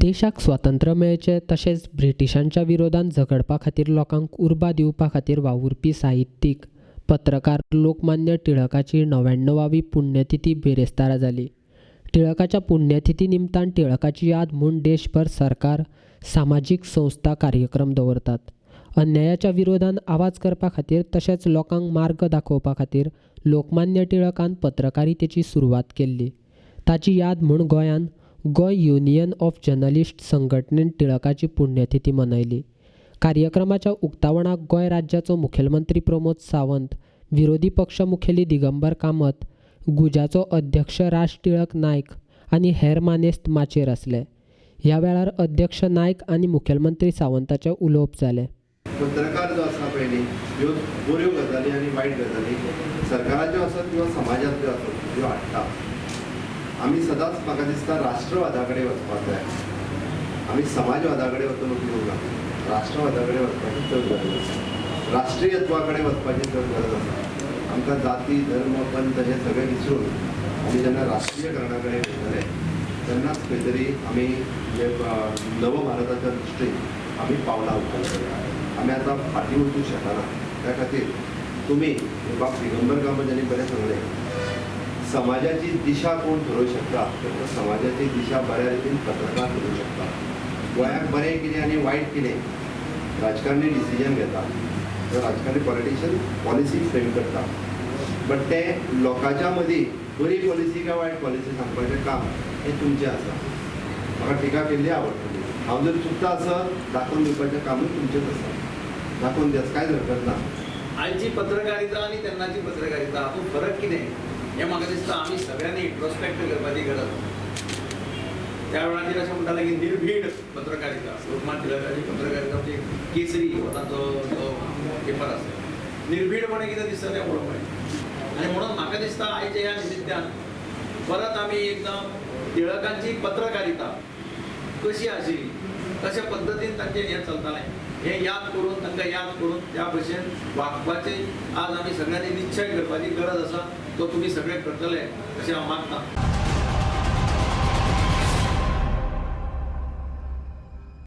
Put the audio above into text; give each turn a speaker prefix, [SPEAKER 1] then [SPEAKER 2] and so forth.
[SPEAKER 1] देशाक स्वातंत्र्य मेळचें तशेंच ब्रिटिशांच्या विरोधात झगडपा खातीर लोकांक उर्बा दिवपा खातीर वावुरपी साहित्यीक पत्रकार लोकमान्य टिळकाची 99वी पुण्यतिथी बेरेस्तारा जाली. टिळकाच्या पुण्यतिथी निमतान टिळकाची याद म्हूण देशभर सरकार, सामाजीक संस्था कार्यक्रम दवरतात. अन्यायाच्या विरोधात आवाज करपा खातीर तशेंच लोकांक मार्ग दाखोवपा खातीर लोकमान्य टिळकान पत्रकारितेची सुरवात केल्ली. ताची याद म्हूण गोंयांत गोंय युनियन ऑफ जर्नलिस्ट संघटनेन टिळकाची पुण्यतिथी मनयली. कार्यक्रमाच्या उक्तावणाक गोंय राज्याचो मुखेलमंत्री प्रमोद सावंत, विरोधी पक्ष मुखेली दिगंबर कामत, गुजाचो अध्यक्ष राज टिळक नायक आनी हेर मानेस्त माचयेर आसले. ह्या वेळार अध्यक्ष नायक आनी मुखेलमंत्री सावंताचे उलोवप जालें.
[SPEAKER 2] पत्रकार जो आसा पयली ह्यो बऱ्यो गजाली आनी वायट गजाली सरकाराच्यो आसत किंवा समाजांतल्यो आसत ह्यो हाडटा. आमी सदांच म्हाका दिसता राष्ट्रवादा कडेन वचपाक जाय. आमी समाजवादा कडेन वचून उपयोग ना. राष्ट्रवादा कडेन वचपाची चड गरज आसा. राष्ट्रीयत्वा कडेन वचपाची चड गरज आसा. आमकां जाती धर्म पंथ हे सगळें विसरून आमी जेन्ना राष्ट्रीयकरणा कडेन वतले तेन्नाच खंय तरी आमी नव भारताच्या दृश्टीन आमी पावलां उखलतले. आमी आतां फाटीं वचूंक शकना. त्या खातीर तुमी बाब दिगंबर कामत यांनी बरें सांगलें, समाजाची दिशा कोण ठरवू शकता तर समाजाची दिशा बऱ्या रितीन पत्रकार ठरवू शकता. गोंयाक बरें कितें आनी वायट कितें राजकारणी डिसिजन घेता. राजकारणी पॉलिटिशियन पॉलिसी फ्रेम करता. बट ते लोकांच्या मदीं बरी पॉलिसी काय वायट पॉलिसी सांगपाचें काम हें तुमचें आसा. म्हाका टिका केल्ली आवडटली. हांव जर चुकता आसत दाखोवन दिवपाचें कामूय तुमचेंच आसा. दाखोवन दियात कांयच हरकत ना.
[SPEAKER 3] आयची पत्रकारिता आनी तेन्नाची पत्रकारिता हातूंत फरक कितें हें म्हाका दिसता आमी सगळ्यांनी इंट्रोस्पेक्ट करपाची गरज. त्या वेळाचेर अशें म्हणटाले की निर्भीड पत्रकारिता, लोकमान्य टिळकाची पत्रकारिता म्हणजे केसरी हो ताचो जो पेपर आसा. निर्भीडपणे कितें दिसता तें पळोवपाचें. आनी म्हणून म्हाका दिसता आयच्या ह्या निमित्यान परत आमी एकदम टिळकांची पत्रकारिता कशी आशिल्ली, कशा पद्दतीन तांचें हें चलतालें हें याद करून तांकां याद करून त्या भशेन वागपाचें आज आमी सगळ्यांनी निश्चय करपाची गरज आसा. तो तुमी सगळे करतले अशें हांव मागतां.